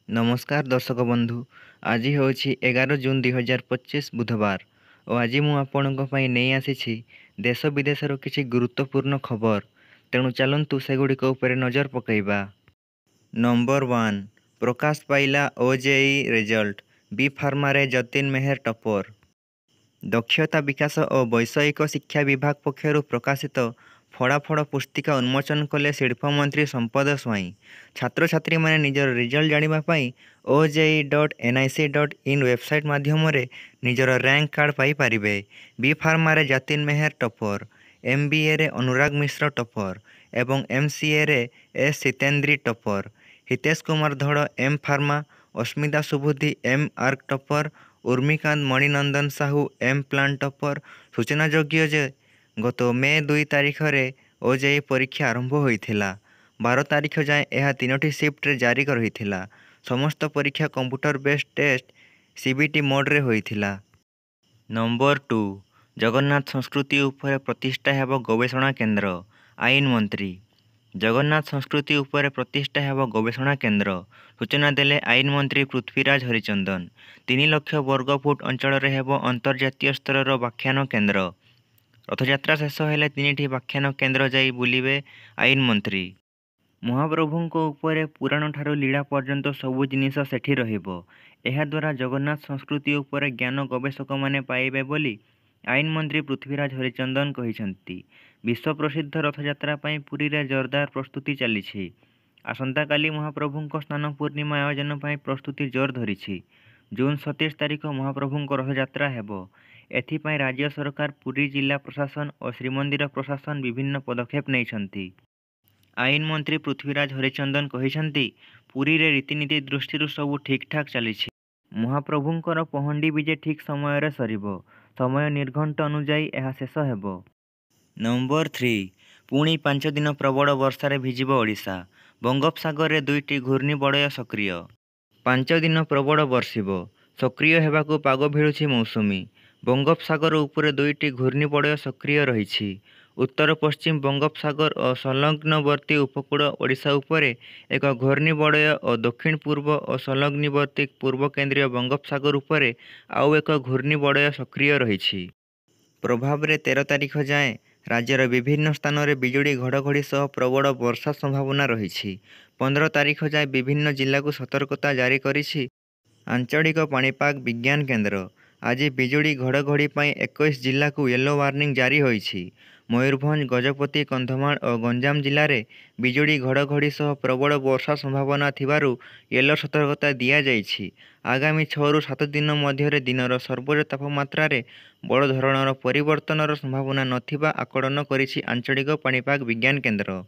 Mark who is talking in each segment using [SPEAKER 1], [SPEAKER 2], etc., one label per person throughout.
[SPEAKER 1] नमस्कार दर्शक बंधु। आज हूँ 11 जून 2025 बुधवार और आज मुझे नहीं आसी देश विदेशर किसी गुरुत्वपूर्ण खबर। तेणु चलतु सेगुड़िक नजर पकईबा। नंबर 1 प्रकाश पाइला ओजेई रिजल्ट। बी फार्मारे जतिन मेहर टपर। दक्षता विकास और वैषयिक शिक्षा विभाग पक्षर प्रकाशित फड़ाफड़ पुस्तिका उन्मोचन कले शिल्पमंत्री संपद स्वाई। छात्र छात्री मैंने निजर रिजल्ट जानापी OJEE.nic.in वेबसाइट माध्यम निजर रैंक कार्ड पाइपर। बी फार्मारे जतिन मेहर टपर, MBA रे अनुराग मिश्र टपर एवं MCA रे S Sitendri topper. Hitesh Kumar Dhar M pharma, Asmita Subuddhi M arch topper, Urmikant Maninandan Sahu M plan topper. सूचनायोग्य जे गत मे 2 तारिख में OJEE परीक्षा आरंभ होता। 12 तारिख जाए यह 3टी शिफ्ट जारी रही। समस्त परीक्षा कंप्यूटर बेस्ड टेस्ट CBT मोड्रे होता। नंबर 2 जगन्नाथ संस्कृति उपर प्रतिष्ठा हेब गवेषणा केन्द्र। आईन मंत्री जगन्नाथ संस्कृति उपर प्रतिष्ठा हेब गवेषणा केन्द्र सूचना देले आईन मंत्री पृथ्वीराज हरिचंदन। 3 लाख वर्ग फुट अंचल हेब अंतर्जातीय स्तर व्याख्यान केन्द्र। रथयात्रा शेष हेले 3टी व्याख्यान केन्द्र जाई बुलिबे आईन मंत्री। महाप्रभुंको उपरे पुराण ठारू लीला पर्यंत सबु जिनिस सेठी रहिबो। एहा द्वारा जगन्नाथ संस्कृति उपरे ज्ञान गवेषक माने पाइबे बोली आईन मंत्री पृथ्वीराज हरिचंदन कहिसंती। विश्व प्रसिद्ध रथयात्रा पई पुरी रे जोरदार प्रस्तुति चलीछि। आसंता काली महाप्रभुंको स्नान पूर्णिमा आयोजन पई प्रस्तुति जोर धरिछि। जून 27 तारिख महाप्रभुंको रथयात्रा हेबो। एथिपाई राज्य सरकार, पुरी जिला प्रशासन और श्रीमंदिर प्रशासन विभिन्न पदक्षेप नेइछंती। आईन मंत्री पृथ्वीराज हरिचंदन कहिसंती पुरी रे रीतिनीति दृष्टि सबू ठीक ठाक चलीछि। महाप्रभुंकर पहंडी विजे ठीक समय रे सरिबो। समय निर्घंट अनुजाई यह शेष हेबो। नंबर 3 पुणी 5 दिन प्रबल वर्षा रे भिजिबो ओडिशा। बंगोपसागर रे 2टी घूर्णिबलय सक्रिय। 5 दिन प्रबल वर्षिबो। सक्रिय हेबाकू पाग भिड़ुछि मौसुमी। बंगोपसागर उपरे 2टी घूर्णिबलय सक्रिय रहिछि। उत्तर पश्चिम बंगोपसागर और संलग्नवर्ती उपकूल ओडिशा उपरे एक घूर्णिबलय और दक्षिण पूर्व और संलग्नवर्ती पूर्व केंद्रीय बंगोपसागर उपरे आउ एक घूर्णिबलय सक्रिय रहिछि। प्रभाव रे 13 तारिख जाए राज्यर विभिन्न स्थान रे बिजुली घड़घड़ी सह प्रबल वर्षा संभावना रहिछि। 15 तारिख जाए विभिन्न जिला को सतर्कता जारी करिछि आंचलिक पाणीपाग विज्ञान केन्द्र। आज बिजुली घड़घड़ी पाई 21 जिला को येलो वार्निंग जारी होइछि। मयूरभंज, गजपति, कंधमाल और गंजाम जिले में बिजुली घड़घड़ी सह प्रबल वर्षा संभावना थिबारु येलो सतर्कता दिया जाइछि। आगामी 6 ରୁ 7 दिन मध्य दिनर सर्वोच्च तापमात्रा रे बड़ धरणर परिवर्तनर संभावना नथिबा आकलन करिछि आंचलिक पाणीपाग विज्ञान केन्द्र।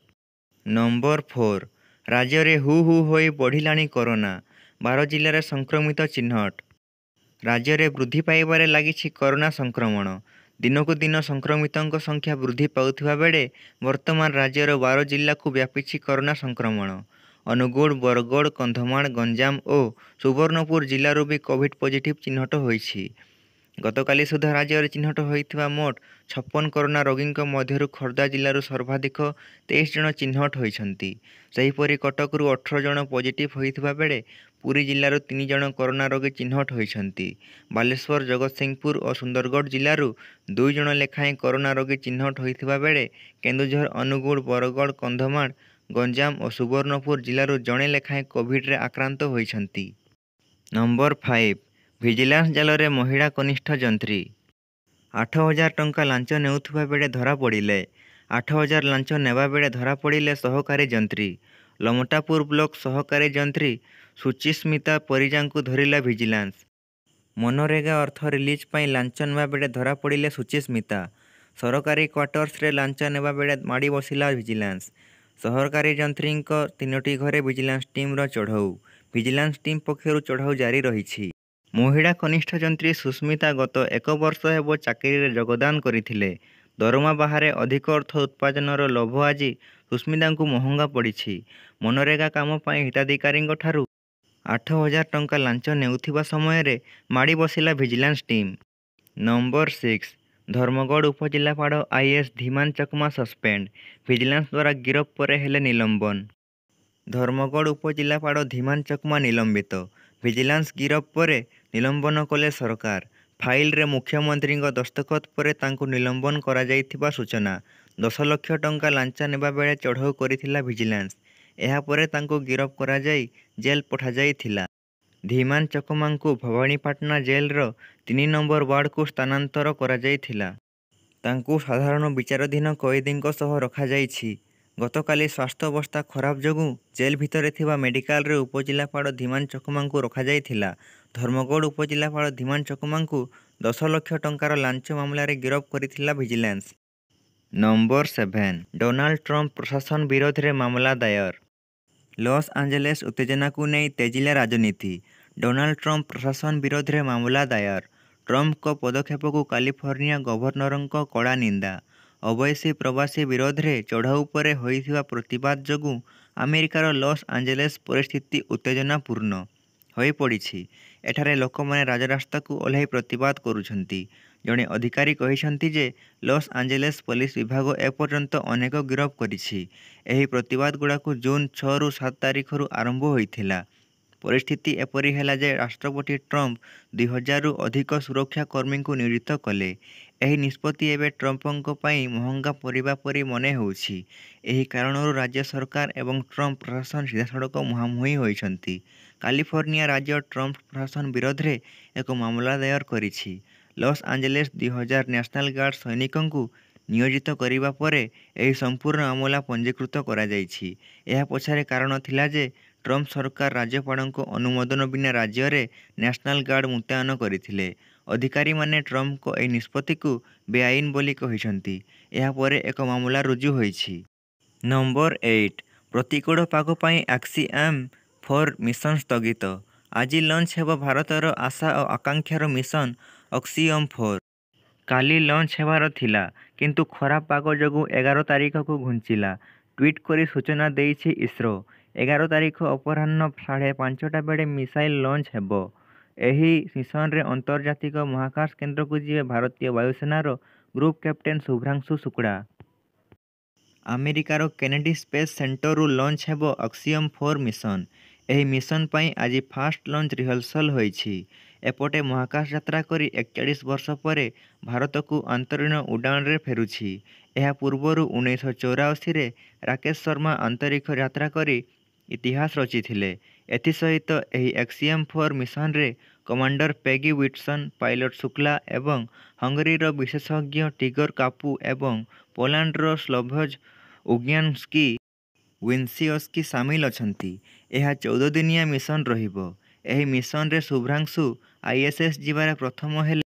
[SPEAKER 1] नंबर 4 राज्य रे हु हु होई बढ़िलाणी कोरोना। 12 जिले में संक्रमित चिन्हट। राज्य रे वृद्धि पाइबारे लागिछि कोरोना संक्रमण। दिनकू दिन संक्रमितों संख्या वृद्धि पाउथिबा बेले वर्तमान राज्यर 12 जिला को व्यापीछि कोरोना संक्रमण। अनुगुल, बरगड़, कंधमाल, गंजाम और सुवर्णपुर जिलूर भी कोविड पॉजिटिव चिन्हट होइछि। गतकाली सुधा राज्य चिन्हट होइथिबा मोट 56 कोरोना रोगी मध्यरु खोर्धा जिलूर सर्वाधिक 23 जन चिन्हट होइछंती। सेहीपरि कटकरू 18 जन पॉजिटिव होइथिबा बेले पुरी जिलूर 3 जन कोरोना रोगी चिन्हट होइछंती। बालेश्वर, जगतसिंहपुर और सुंदरगढ़ जिलूर 2 जन लेखाएं कोरोना रोगी चिन्हट होइथिबा बेले केन्दुझर, अनुगुल, बरगड़, कंधमाल, गंजाम और सुवर्णपुर जिलूर जणे लेखाएं कोविड रे आक्रांत होइछंती। नंबर 5 विजिलेंस जाल रे महिला कनिष्ठ जंत्री। 8,000 टंका लांच नेउथुबा बेले धरा पड़िले। 8,000 लांच नेबा बेले धरा पड़िले सहकारी जंत्री। लमटापुर ब्लॉक सहकारी जंत्री सुचिस्मिता परिजा को धरिला विजिलेंस। मनरेगा अर्थ रिलीज पाई लांच नेबा बेले धरा पड़िले सुचिस्मिता। सरकारी क्वार्टर्स रे लांच नेबा बेले माड़ी बसिला विजिलेंस। सहकारी जंत्री 3टी घरे विजिलेंस टीम रो चढ़ाऊ। विजिलेंस टीम पक्षरु चढ़ाऊ जारी रहिछि। महिला कनिष्ठ जंत्री सुस्मिता गत 1 वर्ष हेब चाकरी रे योगदान करथिले। दरमा बाहर अधिक अर्थ उत्पादनर लोभ आज सुस्मिता को महंगा पड़िछि। मनरेगा काम पाई हिताधिकारी ठारू 8,000 टंका लांच नेउथिबा समय रे माड़ी बसिला विजिलेंस टीम। नंबर 6 धर्मगढ़ उपजिलापाल IAS Dhiman Chakma suspend. Vigilance द्वारा गिरफ पर हेले निलंबन। ଧର୍ମଗଡ଼ ଉପଜିଲ୍ଲାପାଳ ଧୀମାନ ଚକମା ନିଲମ୍ବିତ। ଭିଜିଲାନ୍ସ ଗିରଫ ପରେ ନିଲମ୍ବନ କଲେ ସରକାର। ଫାଇଲରେ ମୁଖ୍ୟମନ୍ତ୍ରୀଙ୍କ ଦସ୍ତଖତ ପରେ ତାଙ୍କୁ ନିଲମ୍ବନ କରାଯାଇଥିବା ସୂଚନା। 10 ଲକ୍ଷ ଟଙ୍କା ଲାଞ୍ଚ ନେବା ବେଳେ ଚଢ଼ଉ କରିଥିଲା ଭିଜିଲାନ୍ସ। ଏହାପରେ ତାଙ୍କୁ ଗିରଫ କରାଯାଇ ଜେଲ୍ ପଠାଯାଇଥିଲା। ଧୀମାନ ଚକମାଙ୍କୁ ଭବାନୀପାଟଣା ଜେଲର 3 ନମ୍ବର ୱାର୍ଡକୁ ସ୍ଥାନାନ୍ତର କରାଯାଇଥିଲା। ତାଙ୍କୁ ସାଧାରଣ ବିଚାରାଧୀନ କଏଦୀଙ୍କ ସହ ରଖାଯାଇଛି। ଗତକାଲି ସ୍ୱାସ୍ଥ୍ୟାବସ୍ଥା ଖରାପ ଯୋଗୁଁ ଜେଲ୍ ଭିତରେ ଥିବା ମେଡିକାଲରେ ଉପଜିଲ୍ଲାପାଳ ଧୀମାନ ଚକମାଙ୍କୁ ରଖାଯାଇଥିଲା। ଧର୍ମଗଡ଼ ଉପଜିଲ୍ଲାପାଳ ଧୀମାନ ଚକମାଙ୍କୁ 10 ଲକ୍ଷ ଟଙ୍କାର ଲାଞ୍ଚ ମାମଲାରେ ଗିରଫ କରିଥିଲା ଭିଜିଲାନ୍ସ। ନମ୍ବର 7 ଡୋନାଲ୍ଡ ଟ୍ରମ୍ପ ପ୍ରଶାସନ ବିରୋଧରେ ମାମଲା ଦାୟର। ଲସ୍ ଆଞ୍ଜେଲେସ୍ ଉତ୍ତେଜନାକୁ ନେଇ ତେଜିଲା ରାଜନୀତି। ଡୋନାଲ୍ଡ ଟ୍ରମ୍ପ ପ୍ରଶାସନ ବିରୋଧରେ ମାମଲା ଦାୟର। ଟ୍ରମ୍ପଙ୍କ ପଦକ୍ଷେପକୁ କାଲିଫର୍ଣ୍ଣିଆ ଗଭର୍ଣ୍ଣରଙ୍କ କଡ଼ା ନିନ୍ଦା। ଅବୈଧୀ ପ୍ରବାସୀ ବିରୋଧରେ ଚଢ଼ଉ ପରେ ହୋଇଥିବା ପ୍ରତିବାଦ ଯୋଗୁଁ ଆମେରିକାର ଲସ୍ ଆଞ୍ଜେଲେସ୍ ପରିସ୍ଥିତି ଉତ୍ତେଜନାପୂର୍ଣ୍ଣ ହୋଇପଡ଼ିଛି। ଏଠାରେ ଲୋକମାନେ ରାଜରାସ୍ତାକୁ ଓହ୍ଲାଇ ପ୍ରତିବାଦ କରୁଛନ୍ତି। ଜଣେ ଅଧିକାରୀ କହିଛନ୍ତି ଯେ ଲସ୍ ଆଞ୍ଜେଲେସ୍ ପୋଲିସ ବିଭାଗ ଏପର୍ଯ୍ୟନ୍ତ ଅନେକ ଗିରଫ କରିଛି। ଏହି ପ୍ରତିବାଦଗୁଡ଼ାକୁ ଜୁନ୍ 6ରୁ 7 ତାରିଖରୁ ଆରମ୍ଭ ହୋଇଥିଲା। ପରିସ୍ଥିତି ଏପରି ହେଲା ଯେ ରାଷ୍ଟ୍ରପତି ଟ୍ରମ୍ପ 2000ରୁ ଅଧିକ ସୁରକ୍ଷା କର୍ମୀଙ୍କୁ ନିୟୋଜିତ କଲେ। ଏହି ନିଷ୍ପତ୍ତି ଏବେ ଟ୍ରମ୍ପଙ୍କ ପାଇଁ ମହଙ୍ଗା ପରିବା ପରି ମନେ ହେଉଛି। ଏହି କାରଣରୁ ରାଜ୍ୟ ସରକାର ଏବଂ ଟ୍ରମ୍ପ ପ୍ରଶାସନ ସିଧାସଳଖ ମୁହାଁମୁହିଁ ହୋଇଛନ୍ତି। କାଲିଫର୍ଣ୍ଣିଆ ରାଜ୍ୟ ଟ୍ରମ୍ପ ପ୍ରଶାସନ ବିରୋଧରେ ଏକ ମାମଲା ଦାୟର କରିଛି। ଲସ୍ ଆଞ୍ଜେଲେସ୍ 2000 ନ୍ୟାସନାଲ ଗାର୍ଡ ସୈନିକଙ୍କୁ ନିୟୋଜିତ କରିବା ପରେ ଏହି ସମ୍ପୂର୍ଣ୍ଣ ମାମଲା ପଞ୍ଜୀକୃତ କରାଯାଇଛି। ଏହା ପଛରେ କାରଣ ଥିଲା ଯେ ଟ୍ରମ୍ପ ସରକାର ରାଜ୍ୟପାଳଙ୍କ ଅନୁମୋଦନ ବିନା ରାଜ୍ୟରେ ନ୍ୟାସନାଲ ଗାର୍ଡ ମୁତୟନ କରିଥିଲେ। ଅଧିକାରୀମାନେ ଟ୍ରମ୍ପଙ୍କ ଏହି ନିଷ୍ପତ୍ତିକୁ ବେଆଇନ ବୋଲି କହିଛନ୍ତି। ଏହାପରେ ଏକ ମାମଲା ରୁଜୁ ହୋଇଛି। ନମ୍ବର 8 ପ୍ରତିକୂଳ ପାଗ ପାଇଁ ଆକ୍ସିଏମ୍-4 ମିଶନ ସ୍ଥଗିତ। ଆଜି ଲଞ୍ଚ ହେବ ଭାରତର ଆଶା ଓ ଆକାଂକ୍ଷାର ମିଶନ ଅକ୍ସିୟମ୍-4। କାଲି ଲଞ୍ଚ ହେବାର ଥିଲା, କିନ୍ତୁ ଖରାପ ପାଗ ଯୋଗୁଁ 11 ତାରିଖକୁ ଘୁଞ୍ଚିଲା। ଟ୍ୱିଟ୍ କରି ସୂଚନା ଦେଇଛି ଇସ୍ରୋ। 11 ତାରିଖ ଅପରାହ୍ନ 5:30 ବେଳେ ମିସାଇଲ୍ ଲଞ୍ଚ ହେବ। ଏହି ମିଶନରେ ଅନ୍ତର୍ଜାତିକ ମହାକାଶ କେନ୍ଦ୍ରକୁ ଯିବେ ଭାରତୀୟ ବାୟୁସେନାର ଗ୍ରୁପ୍ କ୍ୟାପ୍ଟେନ ଶୁଭ୍ରାଂଶୁ ଶୁକ୍ଳା। ଆମେରିକାର କେନେଡି ସ୍ପେସ୍ ସେଣ୍ଟରରୁ ଲଞ୍ଚ ହେବ ଅକ୍ସିୟମ୍-4 ମିଶନ। ଏହି ମିଶନ ପାଇଁ ଆଜି ଫାଷ୍ଟ ଲଞ୍ଚ ରିହର୍ସାଲ ହୋଇଛି। ଏପଟେ ମହାକାଶ ଯାତ୍ରା କରି 41 ବର୍ଷ ପରେ ଭାରତକୁ ଅନ୍ତରୀଣ ଉଡ଼ାଣରେ ଫେରୁଛି। ଏହା ପୂର୍ବରୁ 1984ରେ ରାକେଶ ଶର୍ମା ଅନ୍ତରୀକ୍ଷ ଯାତ୍ରା କରି ଇତିହାସ ରଚିଥିଲେ। ଏଥିସହିତ ଏହି ଆକ୍ସିଏମ୍-4 ମିଶନରେ commander Peggy Whitson, pilot Shukla ଏବଂ ହଙ୍ଗେରୀର ବିଶେଷଜ୍ଞ ଟିଗର କାପୁ ଏବଂ ପୋଲାଣ୍ଡର ସ୍ଲୋଭୋଜ ଉଗ୍ନାନ୍ସ୍କି ୱିନ୍ସିଓସ୍କି ସାମିଲ ଅଛନ୍ତି। ଏହା 14 ଦିନିଆ ମିଶନ ରହିବ। ଏହି ମିଶନରେ ଶୁଭ୍ରାଂଶୁ ଆଇଏସ୍ଏସ୍ ଯିବାରେ ପ୍ରଥମ ହେଲେ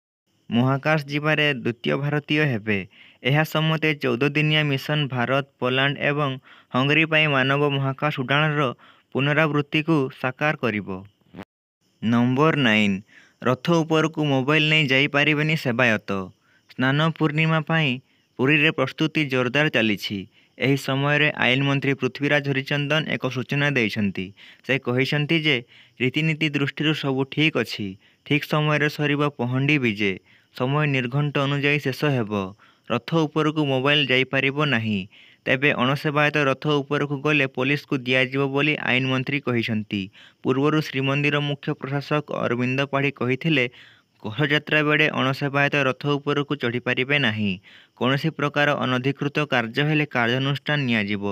[SPEAKER 1] ମହାକାଶ ଯିବାରେ ଦ୍ୱିତୀୟ ଭାରତୀୟ ହେବେ। ଏହା ସମେତ 14 ଦିନିଆ ମିଶନ ଭାରତ, ପୋଲାଣ୍ଡ ଏବଂ ହଙ୍ଗେରୀ ପାଇଁ ମାନବ ମହାକାଶ ଉଡ଼ାଣର ପୁନରାବୃତ୍ତିକୁ ସାକାର କରିବ। ନମ୍ବର 9 ରଥ ଉପରକୁ ମୋବାଇଲ ନେଇ ଯାଇପାରିବେନି ସେବାୟତ। ସ୍ନାନ ପୂର୍ଣ୍ଣିମା ପାଇଁ ପୁରୀରେ ପ୍ରସ୍ତୁତି ଜୋରଦାର ଚାଲିଛି। ଏହି ସମୟରେ ଆଇନମନ୍ତ୍ରୀ ପୃଥ୍ୱୀରାଜ ହରିଚନ୍ଦନ ଏକ ସୂଚନା ଦେଇଛନ୍ତି। ସେ କହିଛନ୍ତି ଯେ ରୀତିନୀତି ଦୃଷ୍ଟିରୁ ସବୁ ଠିକ୍ ଅଛି। ଠିକ୍ ସମୟରେ ସରିବ ପହଣ୍ଡି ବିଜେ। ସମୟ ନିର୍ଘଣ୍ଟ ଅନୁଯାୟୀ ଶେଷ ହେବ। ରଥ ଉପରକୁ ମୋବାଇଲ ଯାଇପାରିବ ନାହିଁ। ତେବେ ଅଣସେବାୟତ ରଥ ଉପରକୁ ଗଲେ ପୋଲିସକୁ ଦିଆଯିବ ବୋଲି ଆଇନମନ୍ତ୍ରୀ କହିଛନ୍ତି। ପୂର୍ବରୁ ଶ୍ରୀମନ୍ଦିର ମୁଖ୍ୟ ପ୍ରଶାସକ ଅରବିନ୍ଦ ପାଢ଼ୀ କହିଥିଲେ, ଘୋଷଯାତ୍ରା ବେଳେ ଅଣସେବାୟତ ରଥ ଉପରକୁ ଚଢ଼ିପାରିବେ ନାହିଁ। କୌଣସି ପ୍ରକାର ଅନଧିକୃତ କାର୍ଯ୍ୟ ହେଲେ କାର୍ଯ୍ୟାନୁଷ୍ଠାନ ନିଆଯିବ।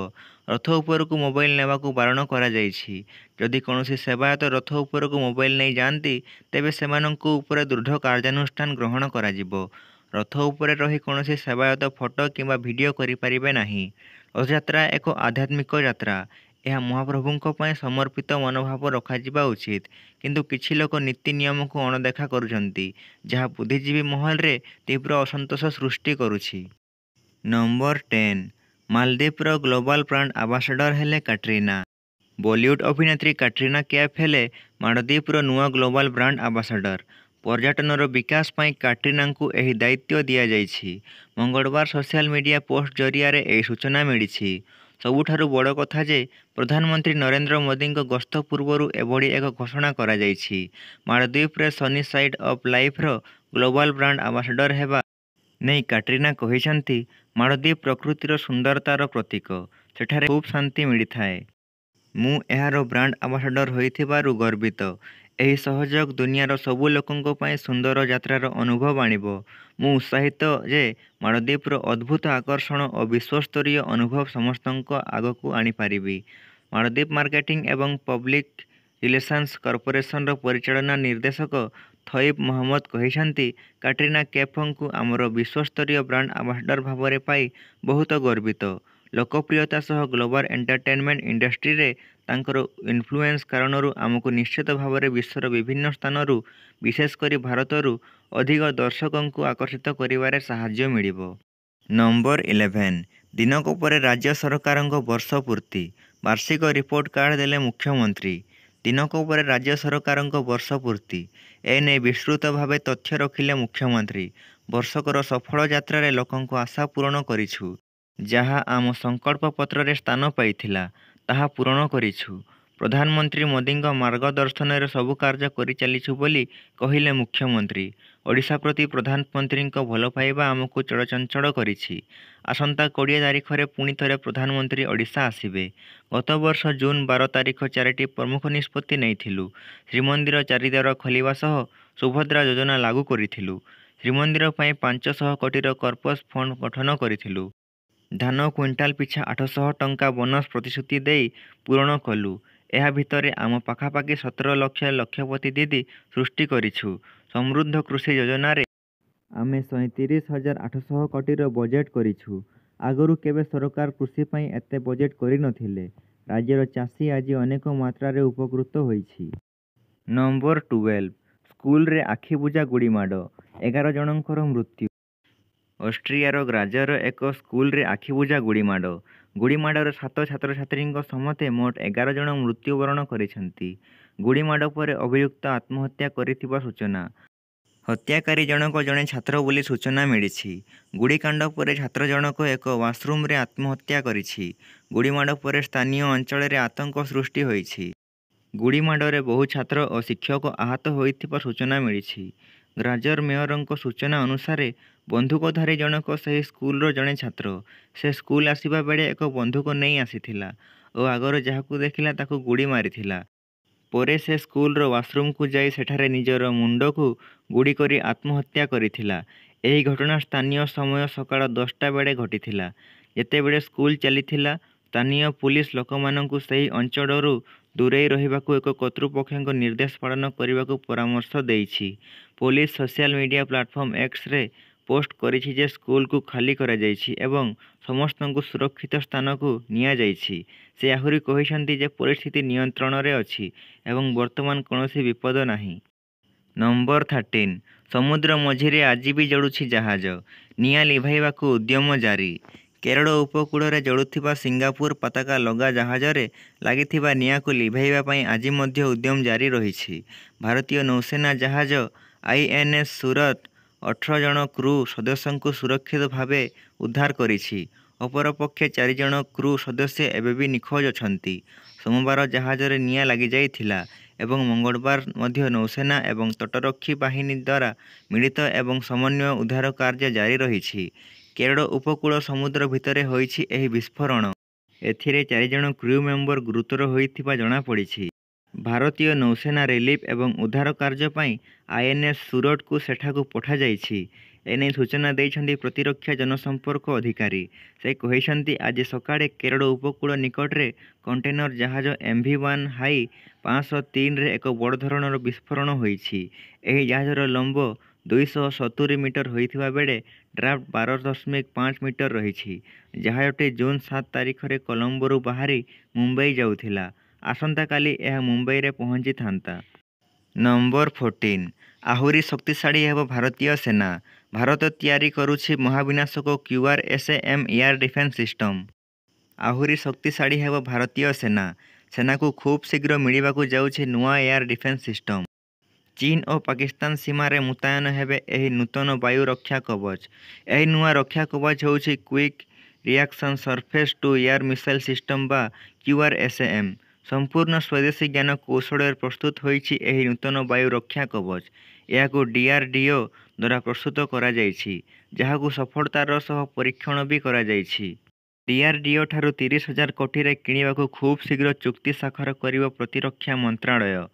[SPEAKER 1] ରଥ ଉପରକୁ ମୋବାଇଲ ନେବାକୁ ବାରଣ କରାଯାଇଛି। ଯଦି କୌଣସି ସେବାୟତ ରଥ ଉପରକୁ ମୋବାଇଲ ନେଇ ଯାଆନ୍ତି, ତେବେ ସେମାନଙ୍କ ଉପରେ ଦୃଢ଼ କାର୍ଯ୍ୟାନୁଷ୍ଠାନ ଗ୍ରହଣ କରାଯିବ। ରଥ ଉପରେ ରହି କୌଣସି ସେବାୟତ ଫଟୋ କିମ୍ବା ଭିଡ଼ିଓ କରିପାରିବେ ନାହିଁ। ରଥଯାତ୍ରା ଏକ ଆଧ୍ୟାତ୍ମିକ ଯାତ୍ରା। ଏହା ମହାପ୍ରଭୁଙ୍କ ପାଇଁ ସମର୍ପିତ ମନୋଭାବ ରଖାଯିବା ଉଚିତ। କିନ୍ତୁ କିଛି ଲୋକ ନୀତି ନିୟମକୁ ଅଣଦେଖା କରୁଛନ୍ତି, ଯାହା ବୁଦ୍ଧିଜୀବୀ ମହଲରେ ତୀବ୍ର ଅସନ୍ତୋଷ ସୃଷ୍ଟି କରୁଛି। ନମ୍ବର 10 ମାଲଦ୍ୱୀପର ଗ୍ଲୋବାଲ ବ୍ରାଣ୍ଡ ଆମ୍ବାସାଡର ହେଲେ କ୍ୟାଟ୍ରିନା। ବଲିଉଡ୍ ଅଭିନେତ୍ରୀ କ୍ୟାଟ୍ରିନା କୈଫ୍ ହେଲେ ମାଳଦ୍ୱୀପର ନୂଆ ଗ୍ଲୋବାଲ ବ୍ରାଣ୍ଡ ଆମ୍ବାସାଡର। ପର୍ଯ୍ୟଟନର ବିକାଶ ପାଇଁ କ୍ୟାଟ୍ରିନାଙ୍କୁ ଏହି ଦାୟିତ୍ୱ ଦିଆଯାଇଛି। ମଙ୍ଗଳବାର ସୋସିଆଲ ମିଡିଆ ପୋଷ୍ଟ ଜରିଆରେ ଏହି ସୂଚନା ମିଳିଛି। ସବୁଠାରୁ ବଡ଼ କଥା ଯେ ପ୍ରଧାନମନ୍ତ୍ରୀ ନରେନ୍ଦ୍ର ମୋଦିଙ୍କ ଗସ୍ତ ପୂର୍ବରୁ ଏଭଳି ଏକ ଘୋଷଣା କରାଯାଇଛି। ମାଳଦ୍ୱୀପରେ ସନି ସାଇଡ୍ ଅଫ୍ ଲାଇଫର ଗ୍ଲୋବାଲ ବ୍ରାଣ୍ଡ ଆମ୍ବାସାଡର ହେବା ନେଇ କ୍ୟାଟ୍ରିନା କହିଛନ୍ତି, ମାଳଦ୍ୱୀପ ପ୍ରକୃତିର ସୁନ୍ଦରତାର ପ୍ରତୀକ। ସେଠାରେ ଖୁବ୍ ଶାନ୍ତି ମିଳିଥାଏ। ମୁଁ ଏହାର ବ୍ରାଣ୍ଡ ଆମ୍ବାସାଡର ହୋଇଥିବାରୁ ଗର୍ବିତ। ଏହି ସହଯୋଗ ଦୁନିଆର ସବୁ ଲୋକଙ୍କ ପାଇଁ ସୁନ୍ଦର ଯାତ୍ରାର ଅନୁଭବ ଆଣିବ। ମୁଁ ଉତ୍ସାହିତ ଯେ ମାଳଦ୍ୱୀପର ଅଦ୍ଭୁତ ଆକର୍ଷଣ ଓ ବିଶ୍ୱସ୍ତରୀୟ ଅନୁଭବ ସମସ୍ତଙ୍କ ଆଗକୁ ଆଣିପାରିବି। ମାଳଦ୍ୱୀପ ମାର୍କେଟିଂ ଏବଂ ପବ୍ଲିକ୍ ରିଲେସନ୍ସ କର୍ପୋରେସନର ପରିଚାଳନା ନିର୍ଦ୍ଦେଶକ ଥଇବ ମହମ୍ମଦ କହିଛନ୍ତି, କାଟ୍ରିନା କୈଫଙ୍କୁ ଆମର ବିଶ୍ୱସ୍ତରୀୟ ବ୍ରାଣ୍ଡ ଆମ୍ବାସାଡର ଭାବରେ ପାଇ ବହୁତ ଗର୍ବିତ। ଲୋକପ୍ରିୟତା ସହ ଗ୍ଲୋବାଲ ଏଣ୍ଟରଟେନମେଣ୍ଟ ଇଣ୍ଡଷ୍ଟ୍ରିରେ ତାଙ୍କର ଇନଫ୍ଲୁଏନ୍ସ କାରଣରୁ ଆମକୁ ନିଶ୍ଚିତ ଭାବରେ ବିଶ୍ୱର ବିଭିନ୍ନ ସ୍ଥାନରୁ, ବିଶେଷ କରି ଭାରତରୁ ଅଧିକ ଦର୍ଶକଙ୍କୁ ଆକର୍ଷିତ କରିବାରେ ସାହାଯ୍ୟ ମିଳିବ। ନମ୍ବର 11 ଦିନକ ପରେ ରାଜ୍ୟ ସରକାରଙ୍କ ବର୍ଷ ପୂର୍ତ୍ତି। ବାର୍ଷିକ ରିପୋର୍ଟ କାର୍ଡ ଦେଲେ ମୁଖ୍ୟମନ୍ତ୍ରୀ। ଦିନକ ପରେ ରାଜ୍ୟ ସରକାରଙ୍କ ବର୍ଷ ପୂର୍ତ୍ତି। ଏନେଇ ବିସ୍ତୃତ ଭାବେ ତଥ୍ୟ ରଖିଲେ ମୁଖ୍ୟମନ୍ତ୍ରୀ। ବର୍ଷକର ସଫଳ ଯାତ୍ରାରେ ଲୋକଙ୍କ ଆଶା ପୂରଣ କରିଛୁ। ଯାହା ଆମ ସଂକଳ୍ପ ପତ୍ରରେ ସ୍ଥାନ ପାଇଥିଲା, ତାହା ପୂରଣ କରିଛୁ। ପ୍ରଧାନମନ୍ତ୍ରୀ ମୋଦିଙ୍କ ମାର୍ଗଦର୍ଶନରେ ସବୁ କାର୍ଯ୍ୟ କରିଚାଲିଛୁ ବୋଲି କହିଲେ ମୁଖ୍ୟମନ୍ତ୍ରୀ। ଓଡ଼ିଶା ପ୍ରତି ପ୍ରଧାନମନ୍ତ୍ରୀଙ୍କ ଭଲ ପାଇବା ଆମକୁ ଚଳଚଞ୍ଚଳ କରିଛି। ଆସନ୍ତା 20 ତାରିଖରେ ପୁଣି ଥରେ ପ୍ରଧାନମନ୍ତ୍ରୀ ଓଡ଼ିଶା ଆସିବେ। ଗତ ବର୍ଷ ଜୁନ 12 ତାରିଖ 4ଟି ପ୍ରମୁଖ ନିଷ୍ପତ୍ତି ନେଇଥିଲୁ। ଶ୍ରୀମନ୍ଦିର ଚାରିଦ୍ୱାର ଖୋଲିବା ସହ ସୁଭଦ୍ରା ଯୋଜନା ଲାଗୁ କରିଥିଲୁ। ଶ୍ରୀମନ୍ଦିର ପାଇଁ 500 କୋଟିର କର୍ପସ ଫଣ୍ଡ ଗଠନ କରିଥିଲୁ। ଧାନ କ୍ୱିଣ୍ଟାଲ ପିଛା 800 ଟଙ୍କା ବୋନସ ପ୍ରତିଶ୍ରୁତି ଦେଇ ପୂରଣ କଲୁ। ଏହା ଭିତରେ ଆମ ପାଖାପାଖି 17 ଲକ୍ଷ ଲକ୍ଷପତି ଦିଦି ସୃଷ୍ଟି କରିଛୁ। ସମୃଦ୍ଧ କୃଷି ଯୋଜନାରେ ଆମେ 37,800 କୋଟିର ବଜେଟ୍ କରିଛୁ। ଆଗରୁ କେବେ ସରକାର କୃଷି ପାଇଁ ଏତେ ବଜେଟ୍ କରିନଥିଲେ। ରାଜ୍ୟର ଚାଷୀ ଆଜି ଅନେକ ମାତ୍ରାରେ ଉପକୃତ ହୋଇଛି। ନମ୍ବର 12 ସ୍କୁଲରେ ଆଖିବୁଜା ଗୁଳିମାଡ଼, 11 ଜଣଙ୍କର ମୃତ୍ୟୁ। ଅଷ୍ଟ୍ରିଆର ଗ୍ରାଜର ଏକ ସ୍କୁଲରେ ଆଖିବୁଜା ଗୁଳିମାଡ଼। ଗୁଳିମାଡ଼ରେ 7 ଛାତ୍ରଛାତ୍ରୀଙ୍କ ସମେତ ମୋଟ 11 ଜଣ ମୃତ୍ୟୁବରଣ କରିଛନ୍ତି। ଗୁଳିମାଡ଼ ପରେ ଅଭିଯୁକ୍ତ ଆତ୍ମହତ୍ୟା କରିଥିବା ସୂଚନା। ହତ୍ୟାକାରୀ ଜଣକ ଜଣେ ଛାତ୍ର ବୋଲି ସୂଚନା ମିଳିଛି। ଗୁଳିକାଣ୍ଡ ପରେ ଛାତ୍ର ଜଣକ ଏକ ୱାସରୁମରେ ଆତ୍ମହତ୍ୟା କରିଛି। ଗୁଳିମାଡ଼ ପରେ ସ୍ଥାନୀୟ ଅଞ୍ଚଳରେ ଆତଙ୍କ ସୃଷ୍ଟି ହୋଇଛି। ଗୁଳିମାଡ଼ରେ ବହୁ ଛାତ୍ର ଓ ଶିକ୍ଷକ ଆହତ ହୋଇଥିବା ସୂଚନା ମିଳିଛି। ଗ୍ରାଜର ମେୟରଙ୍କ ସୂଚନା ଅନୁସାରେ ବନ୍ଧୁକଧାରୀ ଜଣକ ସେହି ସ୍କୁଲର ଜଣେ ଛାତ୍ର। ସେ ସ୍କୁଲ ଆସିବା ବେଳେ ଏକ ବନ୍ଧୁକ ନେଇ ଆସିଥିଲା ଓ ଆଗରୁ ଯାହାକୁ ଦେଖିଲା ତାକୁ ଗୁଳି ମାରିଥିଲା। ପରେ ସେ ସ୍କୁଲର ୱାସରୁମକୁ ଯାଇ ସେଠାରେ ନିଜର ମୁଣ୍ଡକୁ ଗୁଳି କରି ଆତ୍ମହତ୍ୟା କରିଥିଲା। ଏହି ଘଟଣା ସ୍ଥାନୀୟ ସମୟ ସକାଳ 10ଟା ବେଳେ ଘଟିଥିଲା। ଯେତେବେଳେ ସ୍କୁଲ ଚାଲିଥିଲା, ସ୍ଥାନୀୟ ପୁଲିସ ଲୋକମାନଙ୍କୁ ସେହି ଅଞ୍ଚଳରୁ ଦୂରେଇ ରହିବାକୁ ଏକ କର୍ତ୍ତୃପକ୍ଷଙ୍କ ନିର୍ଦ୍ଦେଶ ପାଳନ କରିବାକୁ ପରାମର୍ଶ ଦେଇଛି। ପୋଲିସ ସୋସିଆଲ ମିଡିଆ ପ୍ଲାଟଫର୍ମ ଏକ୍ସରେ ପୋଷ୍ଟ କରିଛି ଯେ ସ୍କୁଲକୁ ଖାଲି କରାଯାଇଛି ଏବଂ ସମସ୍ତଙ୍କୁ ସୁରକ୍ଷିତ ସ୍ଥାନକୁ ନିଆଯାଇଛି। ସେ ଆହୁରି କହିଛନ୍ତି ଯେ ପରିସ୍ଥିତି ନିୟନ୍ତ୍ରଣରେ ଅଛି ଏବଂ ବର୍ତ୍ତମାନ କୌଣସି ବିପଦ ନାହିଁ। ନମ୍ବର 13 ସମୁଦ୍ର ମଝିରେ ଆଜି ବି ଜଳୁଛି ଜାହାଜ, ନିଆଁ ଲିଭାଇବାକୁ ଉଦ୍ୟମ ଜାରି। କେରଳ ଉପକୂଳରେ ଜଳୁଥିବା ସିଙ୍ଗାପୁର ପତାକା ଲଗା ଜାହାଜରେ ଲାଗିଥିବା ନିଆଁକୁ ଲିଭାଇବା ପାଇଁ ଆଜି ମଧ୍ୟ ଉଦ୍ୟମ ଜାରି ରହିଛି। ଭାରତୀୟ ନୌସେନା ଜାହାଜ ଆଇଏନ୍ଏସ୍ ସୁରତ 18 ଜଣ କ୍ରୁ ସଦସ୍ୟଙ୍କୁ ସୁରକ୍ଷିତ ଭାବେ ଉଦ୍ଧାର କରିଛି। ଅପରପକ୍ଷେ 4 ଜଣ କ୍ରୁ ସଦସ୍ୟ ଏବେ ବି ନିଖୋଜ ଅଛନ୍ତି। ସୋମବାର ଜାହାଜରେ ନିଆଁ ଲାଗିଯାଇଥିଲା ଏବଂ ମଙ୍ଗଳବାର ମଧ୍ୟ ନୌସେନା ଏବଂ ତଟରକ୍ଷୀ ବାହିନୀ ଦ୍ୱାରା ମିଳିତ ଏବଂ ସମନ୍ୱୟ ଉଦ୍ଧାର କାର୍ଯ୍ୟ ଜାରି ରହିଛି। କେରଳ ଉପକୂଳ ସମୁଦ୍ର ଭିତରେ ହୋଇଛି ଏହି ବିସ୍ଫୋରଣ। ଏଥିରେ 4 ଜଣ କ୍ରୁ ମେମ୍ବର ଗୁରୁତର ହୋଇଥିବା ଜଣାପଡ଼ିଛି। ଭାରତୀୟ ନୌସେନା ରିଲିଫ ଏବଂ ଉଦ୍ଧାର କାର୍ଯ୍ୟ ପାଇଁ ଆଇଏନ୍ଏସ୍ ସୁରଟକୁ ସେଠାକୁ ପଠାଯାଇଛି। ଏନେଇ ସୂଚନା ଦେଇଛନ୍ତି ପ୍ରତିରକ୍ଷା ଜନସମ୍ପର୍କ ଅଧିକାରୀ। ସେ କହିଛନ୍ତି, ଆଜି ସକାଳେ କେରଳ ଉପକୂଳ ନିକଟରେ କଣ୍ଟେନର ଜାହାଜ MV1 ହାଇ 503ରେ ଏକ ବଡ଼ ଧରଣର ବିସ୍ଫୋରଣ ହୋଇଛି। ଏହି ଜାହାଜର ଲମ୍ବ 270 ମିଟର ହୋଇଥିବା ବେଳେ ଡ୍ରାଫ୍ଟ 12.5 ମିଟର ରହିଛି। ଜାହାଜଟି ଜୁନ 7 ତାରିଖରେ କଲମ୍ବୋରୁ ବାହାରି ମୁମ୍ବାଇ ଯାଉଥିଲା। ଆସନ୍ତାକାଲି ଏହା ମୁମ୍ବାଇରେ ପହଞ୍ଚିଥାନ୍ତା। ନମ୍ବର 14 ଆହୁରି ଶକ୍ତିଶାଳୀ ହେବ ଭାରତୀୟ ସେନା। ଭାରତ ତିଆରି କରୁଛି ମହାବିନାଶକ QRSAM ଏୟାର ଡିଫେନ୍ସ ସିଷ୍ଟମ। ଆହୁରି ଶକ୍ତିଶାଳୀ ହେବ ଭାରତୀୟ ସେନା। ସେନାକୁ ଖୁବ୍ ଶୀଘ୍ର ମିଳିବାକୁ ଯାଉଛି ନୂଆ ଏୟାର ଡିଫେନ୍ସ ସିଷ୍ଟମ। ଚୀନ ଓ ପାକିସ୍ତାନ ସୀମାରେ ମୁତୟନ ହେବେ ଏହି ନୂତନ ବାୟୁ ରକ୍ଷା କବଚ। ଏହି ନୂଆ ରକ୍ଷା କବଚ ହେଉଛି quick reaction surface to air missile system ବା QRSAM। ସମ୍ପୂର୍ଣ୍ଣ ସ୍ୱଦେଶୀ ଜ୍ଞାନ କୌଶଳରେ ପ୍ରସ୍ତୁତ ହୋଇଛି ଏହି ନୂତନ ବାୟୁ ରକ୍ଷା କବଚ। ଏହାକୁ DRDO ଦ୍ୱାରା ପ୍ରସ୍ତୁତ କରାଯାଇଛି, ଯାହାକୁ ସଫଳତାର ସହ ପରୀକ୍ଷଣ ବି କରାଯାଇଛି। DRDO ଠାରୁ 30,000 କୋଟିରେ କିଣିବାକୁ ଖୁବ୍ ଶୀଘ୍ର ଚୁକ୍ତି ସ୍ୱାକ୍ଷର କରିବ ପ୍ରତିରକ୍ଷା ମନ୍ତ୍ରଣାଳୟ।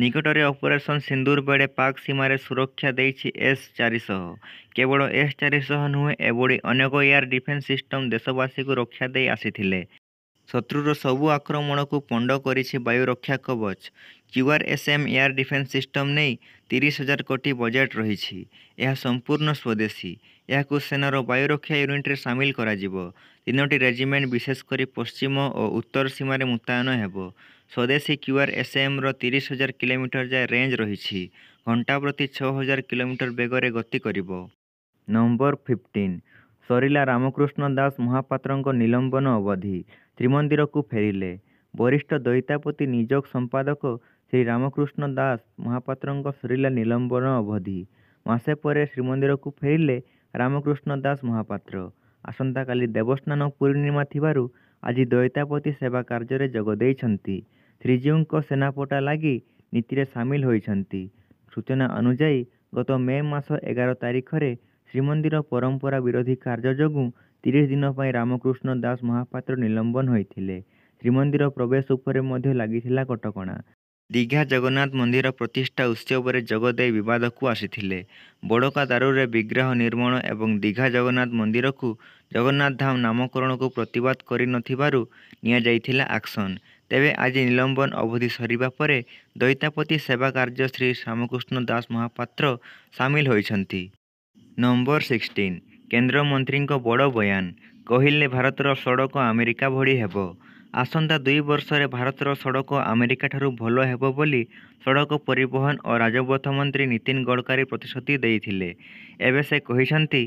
[SPEAKER 1] ନିକଟରେ ଅପରେସନ୍ ସିନ୍ଦୁର ବେଳେ ପାକ୍ ସୀମାରେ ସୁରକ୍ଷା ଦେଇଛି S-400। କେବଳ S-400 ନୁହେଁ, ଏଭଳି ଅନେକ ଏୟାର ଡିଫେନ୍ସ ସିଷ୍ଟମ ଦେଶବାସୀଙ୍କୁ ରକ୍ଷା ଦେଇ ଆସିଥିଲେ। ଶତ୍ରୁର ସବୁ ଆକ୍ରମଣକୁ ପଣ୍ଡ କରିଛି ବାୟୁ ରକ୍ଷା କବଚ। QRSM ଏୟାର ଡିଫେନ୍ସ ସିଷ୍ଟମ ନେଇ 30,000 କୋଟି ବଜେଟ୍ ରହିଛି। ଏହା ସମ୍ପୂର୍ଣ୍ଣ ସ୍ୱଦେଶୀ। ଏହାକୁ ସେନାର ବାୟୁରକ୍ଷା ୟୁନିଟ୍ରେ ସାମିଲ କରାଯିବ। 3ଟି ରେଜିମେଣ୍ଟ ବିଶେଷ କରି ପଶ୍ଚିମ ଓ ଉତ୍ତର ସୀମାରେ ମୁତୟନ ହେବ। ସ୍ୱଦେଶୀ QRSMର 30,000 କିଲୋମିଟର ଯାଏ ରେଞ୍ଜ ରହିଛି। ଘଣ୍ଟା ପ୍ରତି 6,000 କିଲୋମିଟର ବେଗରେ ଗତି କରିବ। ନମ୍ବର 15 ସରିଲା ରାମକୃଷ୍ଣ ଦାସ ମହାପାତ୍ରଙ୍କ ନିଲମ୍ବନ ଅବଧି। ଶ୍ରୀମନ୍ଦିରକୁ ଫେରିଲେ। ବରିଷ୍ଠ ଦଇତାପତି ନିଯୋଗ ସମ୍ପାଦକ ଶ୍ରୀ ରାମକୃଷ୍ଣ ଦାସ ମହାପାତ୍ରଙ୍କ ସରିଲା ନିଲମ୍ବନ ଅବଧି। ମାସେ ପରେ ଶ୍ରୀମନ୍ଦିରକୁ ଫେରିଲେ ରାମକୃଷ୍ଣ ଦାସ ମହାପାତ୍ର। ଆସନ୍ତାକାଲି ଦେବସ୍ନାନ ପୂର୍ଣ୍ଣିମା ଥିବାରୁ ଆଜି ଦଇତାପତି ସେବା କାର୍ଯ୍ୟରେ ଯୋଗ ଦେଇଛନ୍ତି। ଶ୍ରୀଜୀଉଙ୍କ ସେନାପଟା ଲାଗି ନୀତିରେ ସାମିଲ ହୋଇଛନ୍ତି। ସୂଚନା ଅନୁଯାୟୀ ଗତ ମେ ମାସ 11 ତାରିଖରେ ଶ୍ରୀମନ୍ଦିର ପରମ୍ପରା ବିରୋଧୀ କାର୍ଯ୍ୟ ଯୋଗୁଁ 30 ଦିନ ପାଇଁ ରାମକୃଷ୍ଣ ଦାସ ମହାପାତ୍ର ନିଲମ୍ବନ ହୋଇଥିଲେ। ଶ୍ରୀମନ୍ଦିର ପ୍ରବେଶ ଉପରେ ମଧ୍ୟ ଲାଗିଥିଲା କଟକଣା। ଦୀଘା ଜଗନ୍ନାଥ ମନ୍ଦିର ପ୍ରତିଷ୍ଠା ଉତ୍ସବରେ ଯୋଗ ଦେଇ ବିବାଦକୁ ଆସିଥିଲେ। ବଡ଼କା ଦାରୁରେ ବିଗ୍ରହ ନିର୍ମାଣ ଏବଂ ଦୀଘା ଜଗନ୍ନାଥ ମନ୍ଦିରକୁ ଜଗନ୍ନାଥ ଧାମ ନାମକରଣକୁ ପ୍ରତିବାଦ କରିନଥିବାରୁ ନିଆଯାଇଥିଲା ଆକ୍ସନ। ତେବେ ଆଜି ନିଲମ୍ବନ ଅବଧି ସରିବା ପରେ ଦଇତାପତି ସେବା କାର୍ଯ୍ୟ ଶ୍ରୀ ରାମକୃଷ୍ଣ ଦାସ ମହାପାତ୍ର ସାମିଲ ହୋଇଛନ୍ତି। ନମ୍ବର 16 କେନ୍ଦ୍ରମନ୍ତ୍ରୀଙ୍କ ବଡ଼ ବୟାନ। କହିଲେ ଭାରତର ସଡ଼କ ଆମେରିକା ଭଳି ହେବ। ଆସନ୍ତା 2 ବର୍ଷରେ ଭାରତର ସଡ଼କ ଆମେରିକାଠାରୁ ଭଲ ହେବ ବୋଲି ସଡ଼କ ପରିବହନ ଓ ରାଜପଥ ମନ୍ତ୍ରୀ ନୀତିନ ଗଡ଼କରୀ ପ୍ରତିଶ୍ରୁତି ଦେଇଥିଲେ। ଏବେ ସେ କହିଛନ୍ତି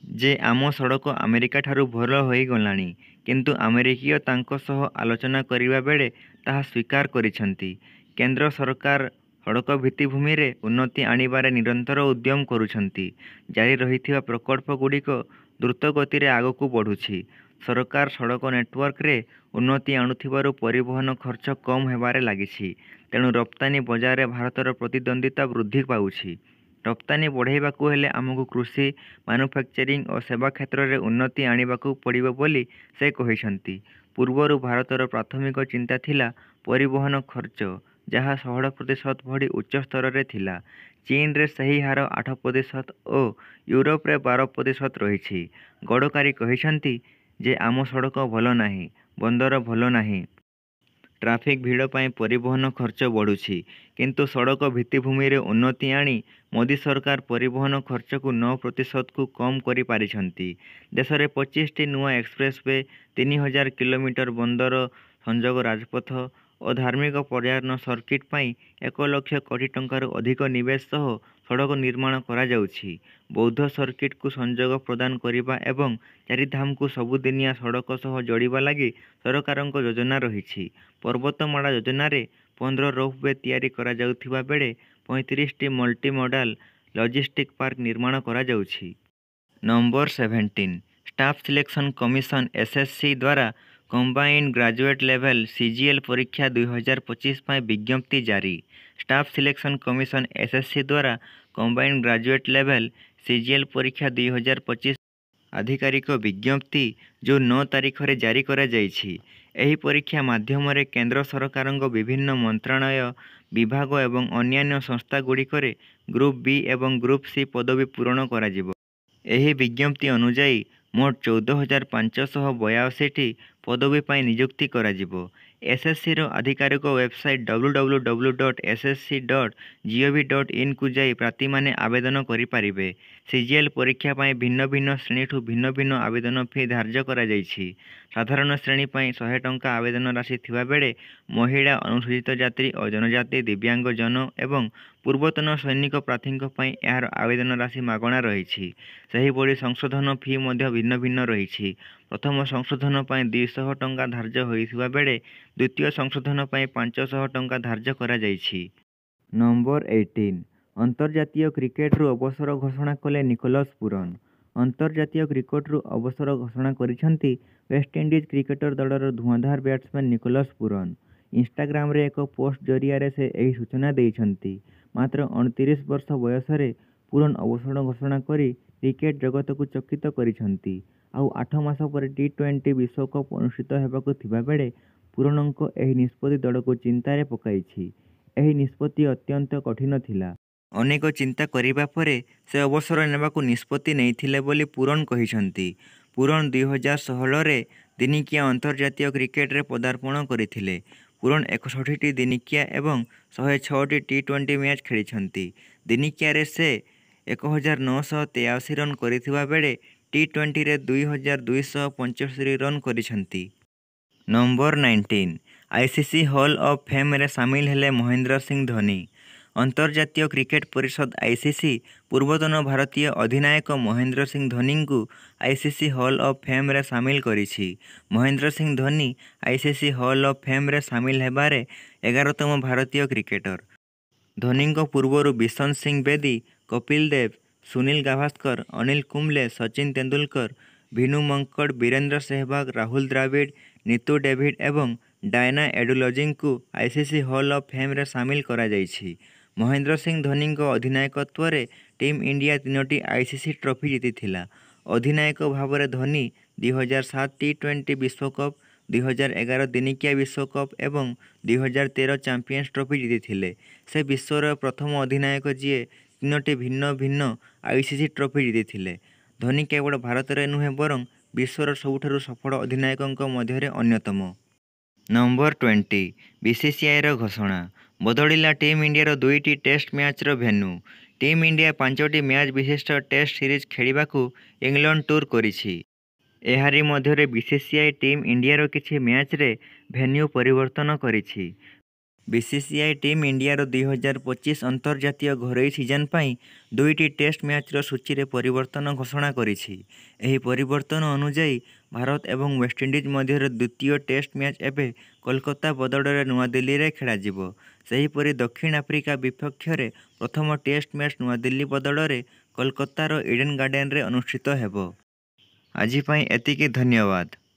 [SPEAKER 1] ଯେ ଆମ ସଡ଼କ ଆମେରିକାଠାରୁ ଭଲ ହୋଇଗଲାଣି। କିନ୍ତୁ ଆମେରିକୀୟ ତାଙ୍କ ସହ ଆଲୋଚନା କରିବା ବେଳେ ତାହା ସ୍ୱୀକାର କରିଛନ୍ତି। କେନ୍ଦ୍ର ସରକାର ସଡ଼କ ଭିତ୍ତିଭୂମିରେ ଉନ୍ନତି ଆଣିବାରେ ନିରନ୍ତର ଉଦ୍ୟମ କରୁଛନ୍ତି। ଜାରି ରହିଥିବା ପ୍ରକଳ୍ପଗୁଡ଼ିକ ଦ୍ରୁତ ଗତିରେ ଆଗକୁ ବଢ଼ୁଛି। ସରକାର ସଡ଼କ ନେଟୱାର୍କରେ ଉନ୍ନତି ଆଣୁଥିବାରୁ ପରିବହନ ଖର୍ଚ୍ଚ କମ୍ ହେବାରେ ଲାଗିଛି। ତେଣୁ ରପ୍ତାନି ବଜାରରେ ଭାରତର ପ୍ରତିଦ୍ୱନ୍ଦ୍ୱିତା ବୃଦ୍ଧି ପାଉଛି। ରପ୍ତାନି ବଢ଼ାଇବାକୁ ହେଲେ ଆମକୁ କୃଷି, ମାନୁଫ୍ୟାକ୍ଚରିଂ ଓ ସେବା କ୍ଷେତ୍ରରେ ଉନ୍ନତି ଆଣିବାକୁ ପଡ଼ିବ ବୋଲି ସେ କହିଛନ୍ତି। ପୂର୍ବରୁ ଭାରତର ପ୍ରାଥମିକ ଚିନ୍ତା ଥିଲା ପରିବହନ ଖର୍ଚ୍ଚ, ଯାହା 16% ଭଳି ଉଚ୍ଚ ସ୍ତରରେ ଥିଲା। ଚୀନରେ ସେହି ହାର 8% ଓ ୟୁରୋପରେ 12% ରହିଛି। ଗଡ଼କରୀ କହିଛନ୍ତି ଯେ ଆମ ସଡ଼କ ଭଲ ନାହିଁ, ବନ୍ଦର ଭଲ ନାହିଁ। ଟ୍ରାଫିକ ଭିଡ଼ ପାଇଁ ପରିବହନ ଖର୍ଚ୍ଚ ବଢ଼ୁଛି। କିନ୍ତୁ ସଡ଼କ ଭିତ୍ତିଭୂମିରେ ଉନ୍ନତି ଆଣି ମୋଦି ସରକାର ପରିବହନ ଖର୍ଚ୍ଚକୁ 9%କୁ କମ୍ କରିପାରିଛନ୍ତି। ଦେଶରେ 25ଟି ନୂଆ ଏକ୍ସପ୍ରେସୱେ, 3,000 କିଲୋମିଟର ବନ୍ଦର ସଂଯୋଗ ରାଜପଥ ଓ ଧାର୍ମିକ ପର୍ଯ୍ୟଟନ ସର୍କିଟ ପାଇଁ 1 ଲକ୍ଷ କୋଟି ଟଙ୍କାରୁ ଅଧିକ ନିବେଶ ସହ ସଡ଼କ ନିର୍ମାଣ କରାଯାଉଛି। ବୌଦ୍ଧ ସର୍କିଟକୁ ସଂଯୋଗ ପ୍ରଦାନ କରିବା ଏବଂ ଚାରିଧାମକୁ ସବୁଦିନିଆ ସଡ଼କ ସହ ଯୋଡ଼ିବା ଲାଗି ସରକାରଙ୍କ ଯୋଜନା ରହିଛି। ପର୍ବତମାଳା ଯୋଜନାରେ 15 ରୋପୱେ ତିଆରି କରାଯାଉଥିବା ବେଳେ 35ଟି ମଲ୍ଟି ମୋଡାଲ ଲଜିଷ୍ଟିକ ପାର୍କ ନିର୍ମାଣ କରାଯାଉଛି। Number 17 staff selection commission SSC ଦ୍ୱାରା କମ୍ବାଇନ୍ଡ ଗ୍ରାଜୁଏଟ୍ ଲେଭେଲ CGL ପରୀକ୍ଷା 2025 ପାଇଁ ବିଜ୍ଞପ୍ତି ଜାରି। ଷ୍ଟାଫ୍ ସିଲେକ୍ସନ କମିଶନ SSC ଦ୍ୱାରା କମ୍ବାଇନ୍ଡ ଗ୍ରାଜୁଏଟ୍ ଲେଭେଲ CGL ପରୀକ୍ଷା 2025 ଆଧିକାରିକ ବିଜ୍ଞପ୍ତି ଜୁନ୍ 9 ତାରିଖରେ ଜାରି କରାଯାଇଛି। ଏହି ପରୀକ୍ଷା ମାଧ୍ୟମରେ କେନ୍ଦ୍ର ସରକାରଙ୍କ ବିଭିନ୍ନ ମନ୍ତ୍ରଣାଳୟ, ବିଭାଗ ଏବଂ ଅନ୍ୟାନ୍ୟ ସଂସ୍ଥାଗୁଡ଼ିକରେ ଗ୍ରୁପ B ଏବଂ ଗ୍ରୁପ C ପଦବୀ ପୂରଣ କରାଯିବ। ଏହି ବିଜ୍ଞପ୍ତି ଅନୁଯାୟୀ ମୋଟ 14,582ଟି ପଦବୀ ପାଇଁ ନିଯୁକ୍ତି କରାଯିବ। SSCର ଆଧିକାରିକ ୱେବସାଇଟ www.ssc.gov.in କୁ ଯାଇ ପ୍ରାର୍ଥୀମାନେ ଆବେଦନ କରିପାରିବେ। CGL ପରୀକ୍ଷା ପାଇଁ ଭିନ୍ନ ଭିନ୍ନ ଶ୍ରେଣୀଠୁ ଭିନ୍ନ ଭିନ୍ନ ଆବେଦନ ଫି ଧାର୍ଯ୍ୟ କରାଯାଇଛି। ସାଧାରଣ ଶ୍ରେଣୀ ପାଇଁ 100 ଟଙ୍କା ଆବେଦନ ରାଶି ଥିବାବେଳେ ମହିଳା, ଅନୁସୂଚିତ ଜାତି ଓ ଜନଜାତି, ଦିବ୍ୟାଙ୍ଗଜନ ଏବଂ ପୂର୍ବତନ ସୈନିକ ପ୍ରାର୍ଥୀଙ୍କ ପାଇଁ ଏହାର ଆବେଦନ ରାଶି ମାଗଣା ରହିଛି। ସେହିଭଳି ସଂଶୋଧନ ଫି ମଧ୍ୟ ଭିନ୍ନ ଭିନ୍ନ ରହିଛି। ପ୍ରଥମ ସଂଶୋଧନ ପାଇଁ 200 ଟଙ୍କା ଧାର୍ଯ୍ୟ ହୋଇଥିବା ବେଳେ ଦ୍ୱିତୀୟ ସଂଶୋଧନ ପାଇଁ 500 ଟଙ୍କା ଧାର୍ଯ୍ୟ କରାଯାଇଛି। ନମ୍ବର 18 ଅନ୍ତର୍ଜାତୀୟ କ୍ରିକେଟରୁ ଅବସର ଘୋଷଣା କଲେ ନିକୋଲସ ପୁରନ। ଅନ୍ତର୍ଜାତୀୟ କ୍ରିକେଟରୁ ଅବସର ଘୋଷଣା କରିଛନ୍ତି ୱେଷ୍ଟଇଣ୍ଡିଜ କ୍ରିକେଟର ଦଳର ଧୂଆଁଧାର ବ୍ୟାଟ୍ସମ୍ୟାନ ନିକୋଲସ ପୁରନ। ଇନଷ୍ଟାଗ୍ରାମରେ ଏକ ପୋଷ୍ଟ ଜରିଆରେ ସେ ଏହି ସୂଚନା ଦେଇଛନ୍ତି। ମାତ୍ର 29 ବର୍ଷ ବୟସରେ ପୁରନ ଅବସର ଘୋଷଣା କରି କ୍ରିକେଟ ଜଗତକୁ ଚକିତ କରିଛନ୍ତି। ଆଉ 8 ମାସ ପରେ ଟି-20 ବିଶ୍ୱକପ୍ ଅନୁଷ୍ଠିତ ହେବାକୁ ଥିବାବେଳେ ପୁରନଙ୍କ ଏହି ନିଷ୍ପତ୍ତି ଦଳକୁ ଚିନ୍ତାରେ ପକାଇଛି। ଏହି ନିଷ୍ପତ୍ତି ଅତ୍ୟନ୍ତ କଠିନ ଥିଲା। ଅନେକ ଚିନ୍ତା କରିବା ପରେ ସେ ଅବସର ନେବାକୁ ନିଷ୍ପତ୍ତି ନେଇଥିଲେ ବୋଲି ପୁରନ କହିଛନ୍ତି। ପୁରନ 2016ରେ ଦିନିକିଆ ଅନ୍ତର୍ଜାତୀୟ କ୍ରିକେଟରେ ପଦାର୍ପଣ କରିଥିଲେ। ପୁରନ 61ଟି ଦିନିକିଆ ଏବଂ 106ଟି ଟି-20 ମ୍ୟାଚ୍ ଖେଳିଛନ୍ତି। ଦିନିକିଆରେ ସେ 1983 ରନ୍ କରିଥିବା ବେଳେ ଟି-20ରେ 2275 ରନ୍ କରିଛନ୍ତି। ନମ୍ବର 19 ଆଇସିସି ହଲ୍ ଅଫ୍ ଫେମ୍ରେ ସାମିଲ ହେଲେ ମହେନ୍ଦ୍ର ସିଂ ଧୋନି। ଅନ୍ତର୍ଜାତୀୟ କ୍ରିକେଟ ପରିଷଦ ଆଇସିସି ପୂର୍ବତନ ଭାରତୀୟ ଅଧିନାୟକ ମହେନ୍ଦ୍ର ସିଂ ଧୋନିଙ୍କୁ ଆଇସିସି ହଲ୍ ଅଫ୍ ଫେମ୍ରେ ସାମିଲ କରିଛି। Mahendra Singh Dhoni ICC hall of ଫେମ୍ରେ ସାମିଲ ହେବାରେ 11ତମ ଭାରତୀୟ କ୍ରିକେଟର। ଧୋନିଙ୍କ ପୂର୍ବରୁ ବିଶନ ସିଂ ବେଦୀ, କପିଲ ଦେବ, ସୁନୀଲ ଗାଭାସ୍କର, ଅନିଲ କୁମ୍ବଲେ, ସଚିନ ତେନ୍ଦୁଲକର, ଭିନୁ ମଙ୍କଡ, ବୀରେନ୍ଦ୍ର ସେହବାଗ, ରାହୁଲ ଦ୍ରାବିଡ, ନିତୁ ଡେଭିଡ୍ ଏବଂ ଡାୟନା ଏଡୁଲଜିଙ୍କୁ ଆଇସିସି ହଲ୍ ଅଫ୍ ଫେମ୍ରେ ସାମିଲ କରାଯାଇଛି। ମହେନ୍ଦ୍ର ସିଂ ଧୋନିଙ୍କ ଅଧିନାୟକତ୍ୱରେ ଟିମ୍ ଇଣ୍ଡିଆ 3ଟି ଆଇସିସି ଟ୍ରଫି ଜିତିଥିଲା। ଅଧିନାୟକ ଭାବରେ ଧୋନି 2007 ଟି-20 ବିଶ୍ୱକପ୍, 2011 ଦିନିକିଆ ବିଶ୍ୱକପ୍ ଏବଂ 2013 ଚାମ୍ପିୟନ୍ସ ଟ୍ରଫି ଜିତିଥିଲେ। ସେ ବିଶ୍ୱର ପ୍ରଥମ ଅଧିନାୟକ ଯିଏ 3ଟି ଭିନ୍ନ ଭିନ୍ନ ଆଇସିସି ଟ୍ରଫି ଜିତିଥିଲେ। ଧୋନି କେବଳ ଭାରତରେ ନୁହେଁ ବରଂ ବିଶ୍ୱର ସବୁଠାରୁ ସଫଳ ଅଧିନାୟକଙ୍କ ମଧ୍ୟରେ ଅନ୍ୟତମ। ନମ୍ବର 20 ବିସିସିଆଇର ଘୋଷଣା। ବଦଳିଲା ଟିମ୍ ଇଣ୍ଡିଆର 2ଟି ଟେଷ୍ଟ ମ୍ୟାଚ୍ର ଭେନ୍ୟୁ। ଟିମ୍ ଇଣ୍ଡିଆ 5ଟି ମ୍ୟାଚ୍ ବିଶିଷ୍ଟ ଟେଷ୍ଟ ସିରିଜ୍ ଖେଳିବାକୁ ଇଂଲଣ୍ଡ ଟୁର୍ କରିଛି। ଏହାରି ମଧ୍ୟରେ ବିସିସିଆଇ ଟିମ୍ ଇଣ୍ଡିଆର କିଛି ମ୍ୟାଚ୍ରେ ଭେନ୍ୟୁ ପରିବର୍ତ୍ତନ କରିଛି। ବିସିସିଆଇ ଟିମ୍ ଇଣ୍ଡିଆର 2025 ଅନ୍ତର୍ଜାତୀୟ ଘରୋଇ ସିଜନ୍ ପାଇଁ 2ଟି ଟେଷ୍ଟ ମ୍ୟାଚ୍ର ସୂଚୀରେ ପରିବର୍ତ୍ତନ ଘୋଷଣା କରିଛି। ଏହି ପରିବର୍ତ୍ତନ ଅନୁଯାୟୀ ଭାରତ ଏବଂ ୱେଷ୍ଟଇଣ୍ଡିଜ୍ ମଧ୍ୟରେ ଦ୍ୱିତୀୟ ଟେଷ୍ଟ ମ୍ୟାଚ୍ ଏବେ କୋଲକାତା ବଦଳରେ ନୂଆଦିଲ୍ଲୀରେ ଖେଳାଯିବ। ସେହିପରି ଦକ୍ଷିଣ ଆଫ୍ରିକା ବିପକ୍ଷରେ ପ୍ରଥମ ଟେଷ୍ଟ ମ୍ୟାଚ୍ ନୂଆଦିଲ୍ଲୀ ବଦଳରେ କୋଲକାତାର ଇଡେନ୍ ଗାର୍ଡେନରେ ଅନୁଷ୍ଠିତ ହେବ। ଆଜି ପାଇଁ ଏତିକି, ଧନ୍ୟବାଦ।